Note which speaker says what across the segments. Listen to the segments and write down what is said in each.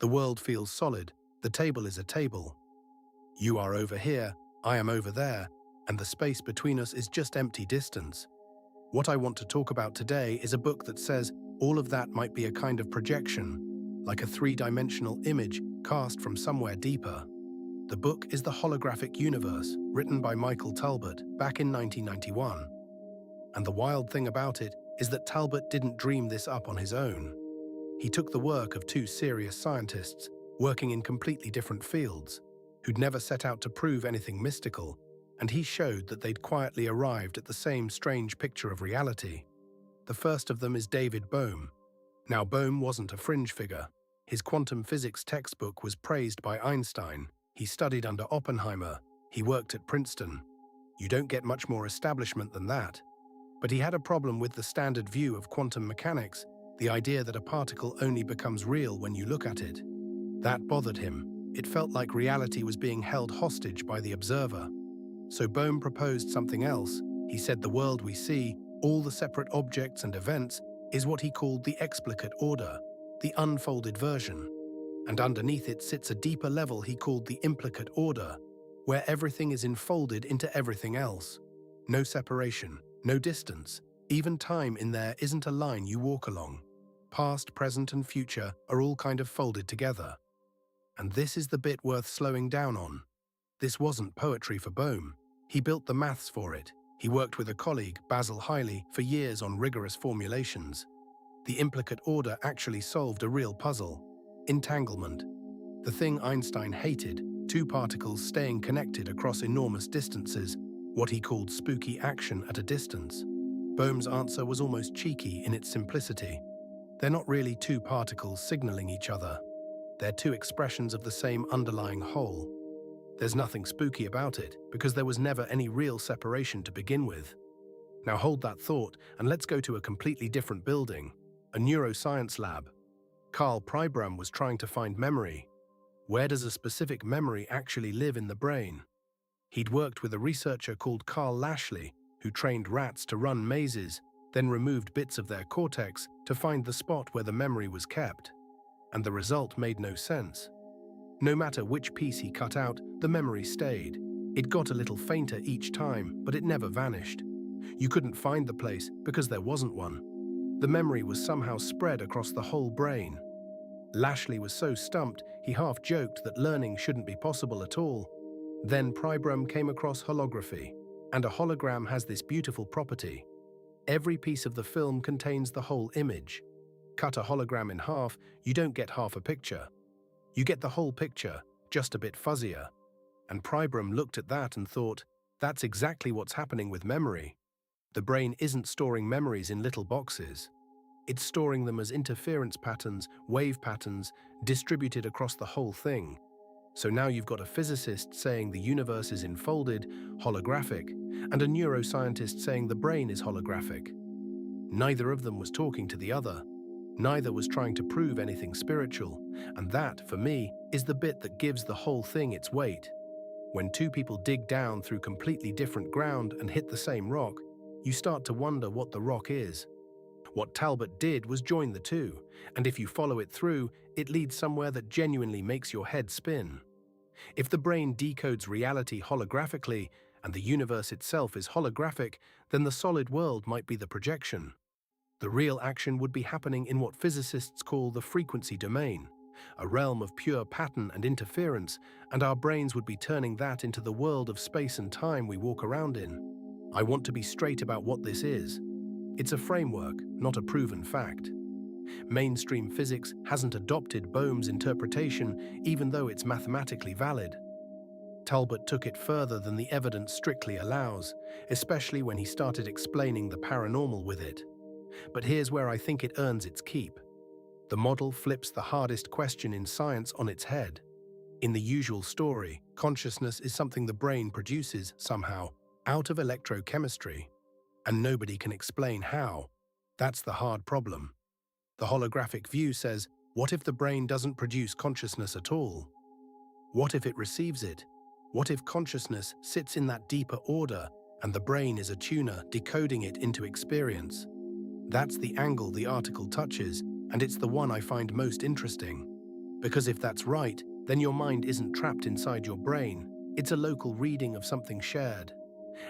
Speaker 1: The world feels solid, the table is a table. You are over here, I am over there, and the space between us is just empty distance. What I want to talk about today is a book that says all of that might be a kind of projection, like a three-dimensional image cast from somewhere deeper. The book is The Holographic Universe, written by Michael Talbot back in 1991. And the wild thing about it is that Talbot didn't dream this up on his own. He took the work of two serious scientists, working in completely different fields, who'd never set out to prove anything mystical, and he showed that they'd quietly arrived at the same strange picture of reality. The first of them is David Bohm. Now, Bohm wasn't a fringe figure. His quantum physics textbook was praised by Einstein. He studied under Oppenheimer. He worked at Princeton. You don't get much more establishment than that. But he had a problem with the standard view of quantum mechanics, the idea that a particle only becomes real when you look at it. That bothered him. It felt like reality was being held hostage by the observer. So Bohm proposed something else. He said the world we see, all the separate objects and events, is what he called the explicate order, the unfolded version. And underneath it sits a deeper level he called the implicate order, where everything is enfolded into everything else. No separation, no distance. Even time in there isn't a line you walk along. Past, present, and future are all kind of folded together. And this is the bit worth slowing down on. This wasn't poetry for Bohm. He built the maths for it. He worked with a colleague, Basil Hiley, for years on rigorous formulations. The implicate order actually solved a real puzzle. Entanglement. The thing Einstein hated, two particles staying connected across enormous distances, what he called spooky action at a distance. Bohm's answer was almost cheeky in its simplicity. They're not really two particles signaling each other. They're two expressions of the same underlying whole. There's nothing spooky about it, because there was never any real separation to begin with. Now hold that thought, and let's go to a completely different building, a neuroscience lab. Karl Pribram was trying to find memory. Where does a specific memory actually live in the brain? He'd worked with a researcher called Carl Lashley, who trained rats to run mazes, then removed bits of their cortex to find the spot where the memory was kept. And the result made no sense. No matter which piece he cut out, the memory stayed. It got a little fainter each time, but it never vanished. You couldn't find the place because there wasn't one. The memory was somehow spread across the whole brain. Lashley was so stumped, he half joked that learning shouldn't be possible at all. Then Pribram came across holography, and a hologram has this beautiful property. Every piece of the film contains the whole image. Cut a hologram in half, you don't get half a picture. You get the whole picture, just a bit fuzzier. And Pribram looked at that and thought, that's exactly what's happening with memory. The brain isn't storing memories in little boxes. It's storing them as interference patterns, wave patterns, distributed across the whole thing. So now you've got a physicist saying the universe is enfolded, holographic, and a neuroscientist saying the brain is holographic. Neither of them was talking to the other. Neither was trying to prove anything spiritual, and that, for me, is the bit that gives the whole thing its weight. When two people dig down through completely different ground and hit the same rock, you start to wonder what the rock is. What Talbot did was join the two, and if you follow it through, it leads somewhere that genuinely makes your head spin. If the brain decodes reality holographically, and the universe itself is holographic, then the solid world might be the projection. The real action would be happening in what physicists call the frequency domain, a realm of pure pattern and interference, and our brains would be turning that into the world of space and time we walk around in. I want to be straight about what this is. It's a framework, not a proven fact. Mainstream physics hasn't adopted Bohm's interpretation, even though it's mathematically valid. Talbot took it further than the evidence strictly allows, especially when he started explaining the paranormal with it. But here's where I think it earns its keep. The model flips the hardest question in science on its head. In the usual story, consciousness is something the brain produces, somehow, out of electrochemistry. And nobody can explain how. That's the hard problem. The holographic view says, what if the brain doesn't produce consciousness at all? What if it receives it? What if consciousness sits in that deeper order and the brain is a tuner decoding it into experience? That's the angle the article touches, and it's the one I find most interesting. Because if that's right, then your mind isn't trapped inside your brain. It's a local reading of something shared.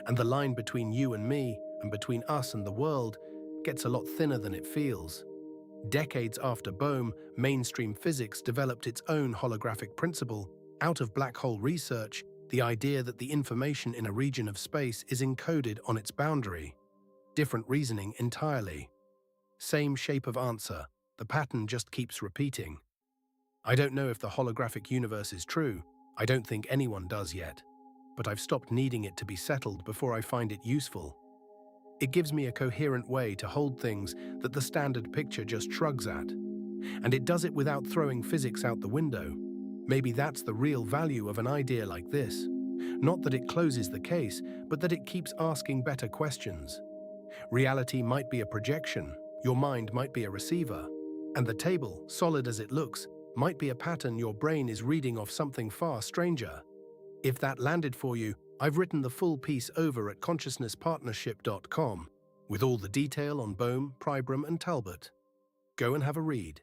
Speaker 1: And the line between you and me, and between us and the world, gets a lot thinner than it feels. Decades after Bohm, mainstream physics developed its own holographic principle. Out of black hole research, the idea that the information in a region of space is encoded on its boundary. Different reasoning entirely. Same shape of answer, the pattern just keeps repeating. I don't know if the holographic universe is true. I don't think anyone does yet. But I've stopped needing it to be settled before I find it useful. It gives me a coherent way to hold things that the standard picture just shrugs at. And it does it without throwing physics out the window. Maybe that's the real value of an idea like this. Not that it closes the case, but that it keeps asking better questions. Reality might be a projection, your mind might be a receiver, and the table, solid as it looks, might be a pattern your brain is reading off something far stranger. If that landed for you, I've written the full piece over at consciousnesspartnership.com with all the detail on Bohm, Pribram, and Talbot. Go and have a read.